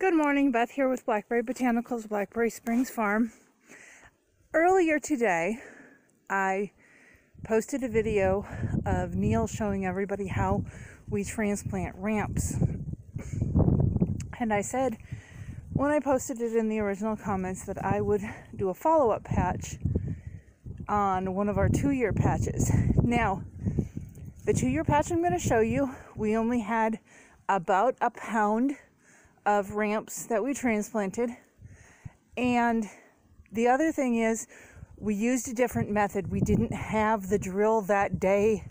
Good morning, Beth here with Blackberry Botanicals, Blackberry Springs Farm. Earlier today, I posted a video of Neil showing everybody how we transplant ramps. And I said, when I posted it in the original comments, that I would do a follow-up patch on one of our 2-year patches. Now, the 2-year patch I'm going to show you, we only had about a pound of ramps that we transplanted. And the other thing is, we used a different method. We didn't have the drill that day.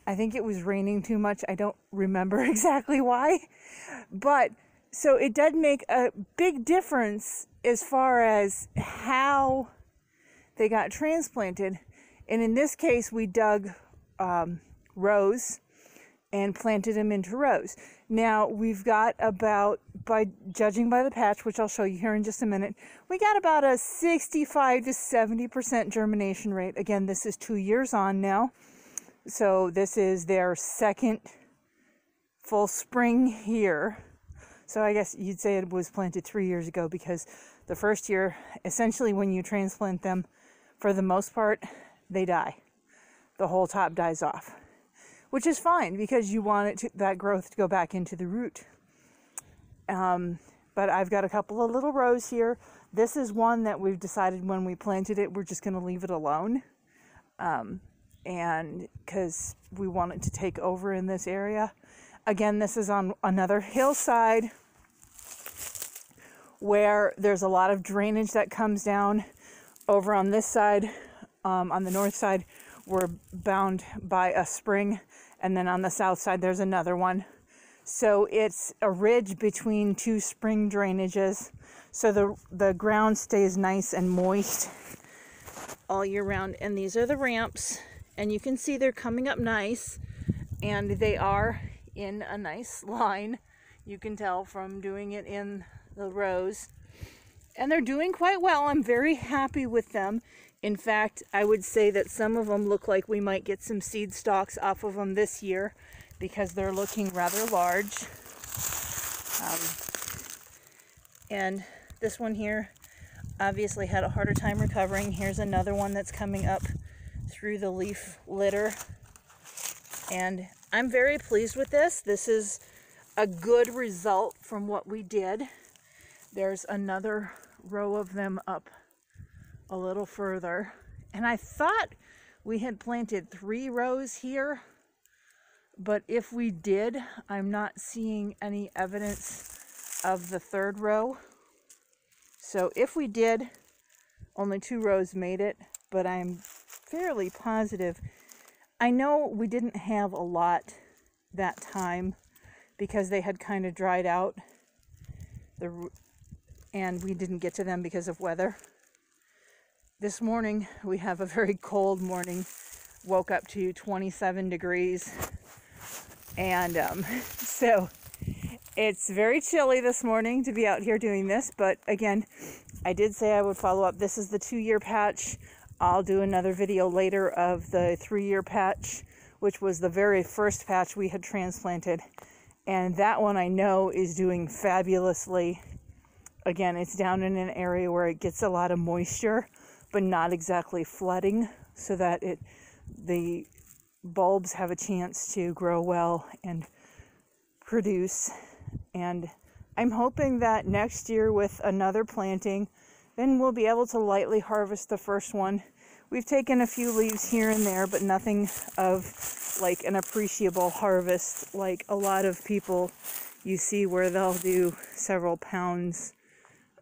I think it was raining too much. I don't remember exactly why. But so it did make a big difference as far as how they got transplanted. And in this case, we dug rows and planted them into rows. Now, we've got about, by judging by the patch, which I'll show you here in just a minute, we got about a 65 to 70% germination rate. Again, this is 2 years on now. So this is their second full spring here. So I guess you'd say it was planted 3 years ago, because the first year, essentially when you transplant them, for the most part, they die. The whole top dies off, which is fine because you want that growth to go back into the root. But I've got a couple of little rows here. This is one that we've decided when we planted it, we're just going to leave it alone. And because we want it to take over in this area. Again, this is on another hillside where there's a lot of drainage that comes down. Over on this side, on the north side, we're bound by a spring, and then on the south side there's another one. So it's a ridge between two spring drainages, so the ground stays nice and moist all year round. And these are the ramps, and you can see they're coming up nice, and they are in a nice line. You can tell from doing it in the rows, and they're doing quite well. I'm very happy with them. In fact, I would say that some of them look like we might get some seed stalks off of them this year, because they're looking rather large. And this one here obviously had a harder time recovering. Here's another one that's coming up through the leaf litter. And I'm very pleased with this. This is a good result from what we did. There's another row of them up a little further, and I thought we had planted 3 rows here, but if we did, I'm not seeing any evidence of the 3rd row. So if we did, only 2 rows made it, but I'm fairly positive. I know we didn't have a lot that time because they had kind of dried out, and we didn't get to them because of weather. This morning, we have a very cold morning. Woke up to 27 degrees. And so it's very chilly this morning to be out here doing this. But again, I did say I would follow up. This is the 2-year patch. I'll do another video later of the 3-year patch, which was the very first patch we had transplanted. And that one I know is doing fabulously. Again, it's down in an area where it gets a lot of moisture, but not exactly flooding, so that the bulbs have a chance to grow well and produce. And I'm hoping that next year with another planting, then we'll be able to lightly harvest the first one. We've taken a few leaves here and there, but nothing of like an appreciable harvest like a lot of people you see where they'll do several pounds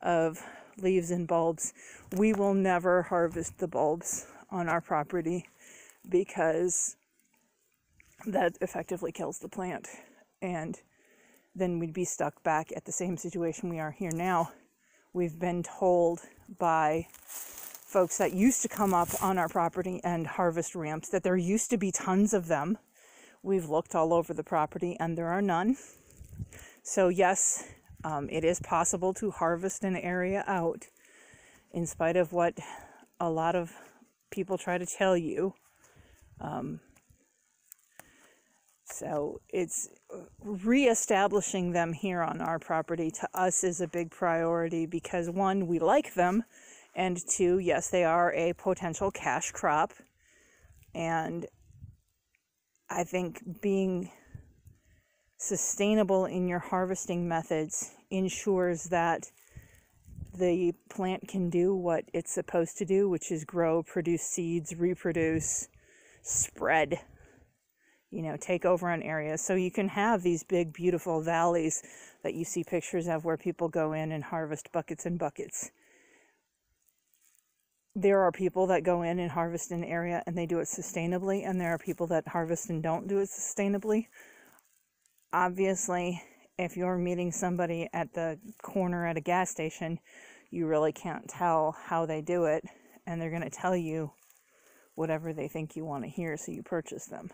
of leaves and bulbs. We will never harvest the bulbs on our property because that effectively kills the plant, and then we'd be stuck back at the same situation we are here now. We've been told by folks that used to come up on our property and harvest ramps that there used to be tons of them. We've looked all over the property and there are none. So yes, it is possible to harvest an area out, in spite of what a lot of people try to tell you. So it's reestablishing them here on our property to us is a big priority because one, we like them, and two, yes, they are a potential cash crop. And I think being sustainable in your harvesting methods ensures that the plant can do what it's supposed to do, which is grow, produce seeds, reproduce, spread, take over an area. So you can have these big, beautiful valleys that you see pictures of where people go in and harvest buckets and buckets. There are people that go in and harvest an area and they do it sustainably, and there are people that harvest and don't do it sustainably. Obviously, if you're meeting somebody at the corner at a gas station, you really can't tell how they do it, and they're going to tell you whatever they think you want to hear, so you purchase them.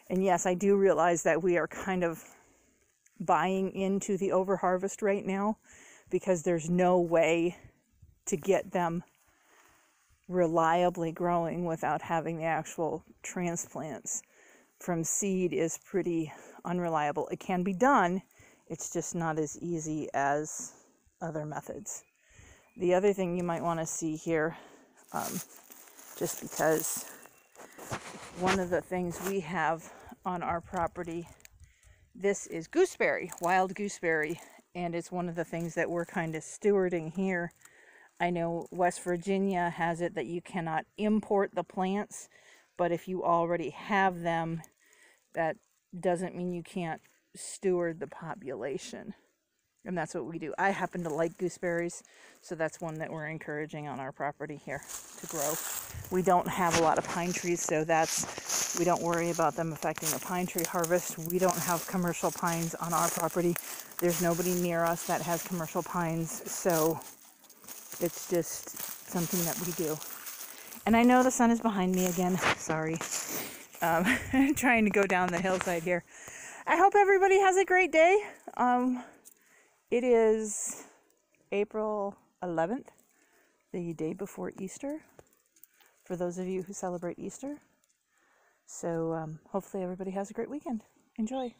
And yes, I do realize that we are kind of buying into the overharvest right now because there's no way to get them reliably growing without having the actual transplants from seed is pretty unreliable. It can be done, it's just not as easy as other methods. The other thing you might want to see here, just because one of the things we have on our property, this is gooseberry, wild gooseberry, and it's one of the things that we're kind of stewarding here. I know West Virginia has it that you cannot import the plants, but if you already have them, that doesn't mean you can't steward the population. And that's what we do. I happen to like gooseberries, so that's one that we're encouraging on our property here to grow. We don't have a lot of pine trees, so we don't worry about them affecting the pine tree harvest. We don't have commercial pines on our property. There's nobody near us that has commercial pines, so it's just something that we do. And I know the sun is behind me again. Sorry. I'm trying to go down the hillside here. I hope everybody has a great day. It is April 11th, the day before Easter, for those of you who celebrate Easter. So hopefully everybody has a great weekend. Enjoy.